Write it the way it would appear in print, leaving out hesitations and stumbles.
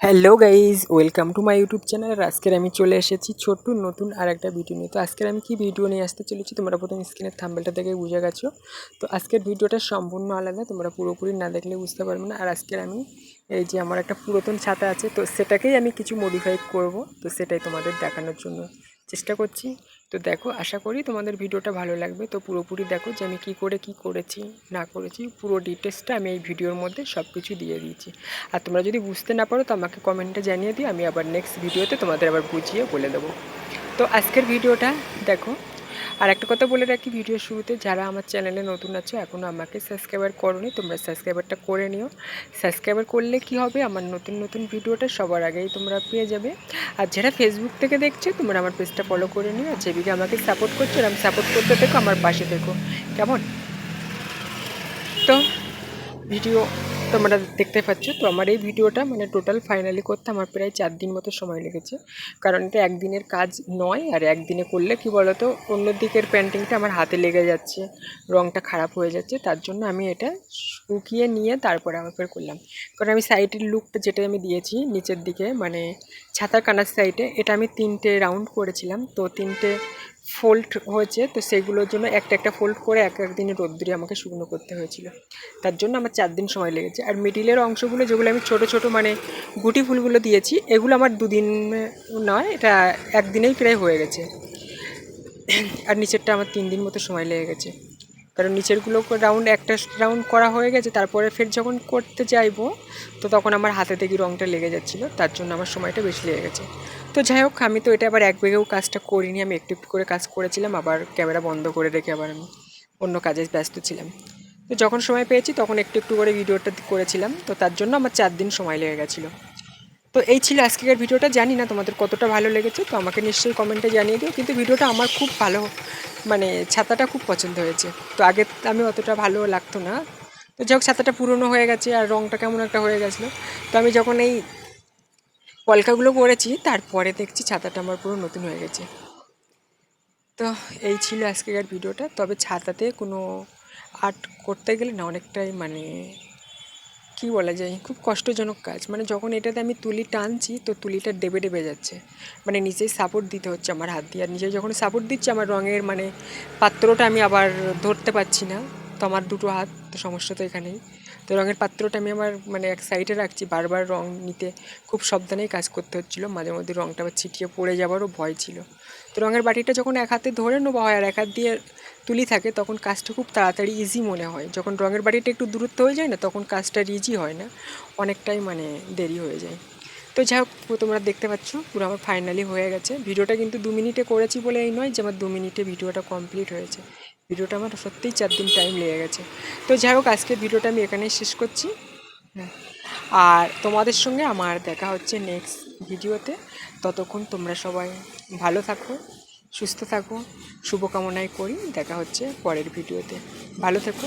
Hello guys, welcome to my YouTube channel. আজকের আমি চলে এসেছি ছোট্ট নতুন আর একটা ভিডিও নিয়ে। তো আজকের আমি কি ভিডিও নিয়ে আসতে চলেছি তোমরা প্রথম স্ক্রিনের থাম্বনেলটা দেখে বুঝে গেছো। তো আজকের ভিডিওটা সম্পূর্ণ আলাদা, তোমরা পুরোপুরি না দেখলে বুঝতে পারবে না। আর আজকের আমি এই যে আমার একটা পুরাতন ছাতা আছে, তো সেটাকেই আমি কিছু মডিফাই করব, তো সেটাই তোমাদের দেখানোর জন্য চেষ্টা করছি। তো দেখো, আশা করি তোমাদের ভিডিওটা ভালো লাগবে। তো পুরোপুরি দেখো যে আমি কী করেছি না করেছি, পুরো ডিটেলসটা আমি এই ভিডিওর মধ্যে সব কিছু দিয়ে দিয়েছি। আর তোমরা যদি বুঝতে না পারো তো আমাকে কমেন্টে জানিয়ে দিও, আমি আবার নেক্সট ভিডিওতে তোমাদের আবার বুঝিয়ে বলে দেবো। তো আজকের ভিডিওটা দেখো। আর একটা কথা বলে রাখি ভিডিওর শুরুতে, যারা আমার চ্যানেলে নতুন আছো এখনও আমাকে সাবস্ক্রাইবার করোনি, তোমরা সাবস্ক্রাইবারটা করে নিও। সাবস্ক্রাইবার করলে কি হবে, আমার নতুন নতুন ভিডিওটা সবার আগেই তোমরা পেয়ে যাবে। আর যারা ফেসবুক থেকে দেখছো তোমরা আমার পেজটা ফলো করে নিও, আর যেদিকে আমাকে সাপোর্ট করছো আমি সাপোর্ট করতে থেকো, আমার পাশে থেকো, কেমন? তো ভিডিও তোমরা দেখতে পাচ্ছ। তো আমার এই ভিডিওটা মানে টোটাল ফাইনালি করতে আমার প্রায় 4 দিন মতো সময় লেগেছে, কারণ এটা একদিনের কাজ নয়। আর একদিনে করলে কি বলতো, অন্য দিকের পেন্টিংটা আমার হাতে লেগে যাচ্ছে, রঙটা খারাপ হয়ে যাচ্ছে, তার জন্য আমি এটা শুকিয়ে নিয়ে তারপরে আবার ফের করলাম। কারণ আমি সাইডের লুকটা যেটা আমি দিয়েছি নিচের দিকে মানে ছাতার কানার সাইডে, এটা আমি 3টে রাউন্ড করেছিলাম, তো 3টে ফোল্ড হয়েছে, তো সেগুলোর জন্য একটা একটা ফোল্ড করে এক এক দিনে রোদ্দুরে আমাকে শুকনো করতে হয়েছিল, তার জন্য আমার 4 দিন সময় লেগেছে। আর মিডিলের অংশগুলো যেগুলো আমি ছোট ছোট মানে গুটি ফুলগুলো দিয়েছি, এগুলো আমার 2 দিন নয়, এটা একদিনেই প্রায় হয়ে গেছে। আর নিচেরটা আমার 3 দিন মতো সময় লেগে গেছে, কারণ নিচেরগুলো রাউন্ড একটা রাউন্ড করা হয়ে গেছে, তারপরে ফের যখন করতে যাইবো তো তখন আমার হাতে থেকে রঙটা লেগে যাচ্ছিলো, তার জন্য আমার সময়টা বেশি লেগে গেছে। তো যাই হোক, আমি তো এটা আবার এক বেগেও কাজটা করিনি, আমি একটু একটু করে কাজ করেছিলাম, আবার ক্যামেরা বন্ধ করে রেখে আবার আমি অন্য কাজে ব্যস্ত ছিলাম। তো যখন সময় পেয়েছি তখন একটু একটু করে ভিডিওটা করেছিলাম, তো তার জন্য আমার 4 দিন সময় লেগে গেছিলো। তো এই ছিল আজকের ভিডিওটা, জানি না তোমাদের কতটা ভালো লেগেছে, তো আমাকে নিশ্চয়ই কমেন্টে জানিয়ে দিও। কিন্তু ভিডিওটা আমার খুব ভালো, মানে ছাতাটা খুব পছন্দ হয়েছে। তো আগে আমি অতটা ভালো লাগতো না, তো যাই হোক ছাতাটা পুরনো হয়ে গেছে আর রঙটা কেমন একটা হয়ে গেছিলো। তো আমি যখন এই পলকাগুলো করেছি তারপরে দেখছি ছাতাটা আমার পুরো নতুন হয়ে গেছে। তো এই ছিল আজকের ভিডিওটা। তবে ছাতাতে কোনো আর্ট করতে গেলে না অনেকটাই মানে কী বলা যায়, খুব কষ্টজনক কাজ। মানে যখন এটাতে আমি তুলি টানছি তো তুলিটা ডেবে ডেবে যাচ্ছে, মানে নিচেই সাপোর্ট দিতে হচ্ছে আমার হাত দিয়ে, আর নিচে যখন সাপোর্ট দিচ্ছে আমার রঙের মানে পাত্রটা আমি আবার ধরতে পারছি না। তো আমার দুটো হাত, তো সমস্যা তো এখানেই। তো রঙের পাত্রটা আমি আমার মানে এক সাইডে রাখছি, বারবার রঙ নিতে খুব সাবধানেই কাজ করতে হচ্ছিলো, মাঝে মধ্যে রঙটা আবার ছিটিয়ে পড়ে যাওয়ারও ভয় ছিল। তো রঙের বাটিটা যখন এক হাতে ধরে নেওয়া হয় আর এক হাত দিয়ে তুলি থাকে তখন কাজটা খুব তাড়াতাড়ি ইজি মনে হয়। যখন রঙের বাটিটা একটু দূরত্ব হয়ে যায় না তখন কাজটা ইজি হয় না, অনেকটাই মানে দেরি হয়ে যায়। তো যাই হোক, তোমরা দেখতে পাচ্ছ পুরো আমার ফাইনালি হয়ে গেছে। ভিডিওটা কিন্তু 2 মিনিটে করেছি বলে এই নয় যে আমার 2 মিনিটে ভিডিওটা কমপ্লিট হয়েছে, ভিডিওটা আমার সত্যিই 4 দিন টাইম লেগে গেছে। তো যাই হোক, আজকে ভিডিওটা আমি এখানেই শেষ করছি। হ্যাঁ, আর তোমাদের সঙ্গে আমার দেখা হচ্ছে নেক্সট ভিডিওতে। ততক্ষণ তোমরা সবাই ভালো থাকো, সুস্থ থাকো, শুভকামনাই করি। দেখা হচ্ছে পরের ভিডিওতে, ভালো থেকো।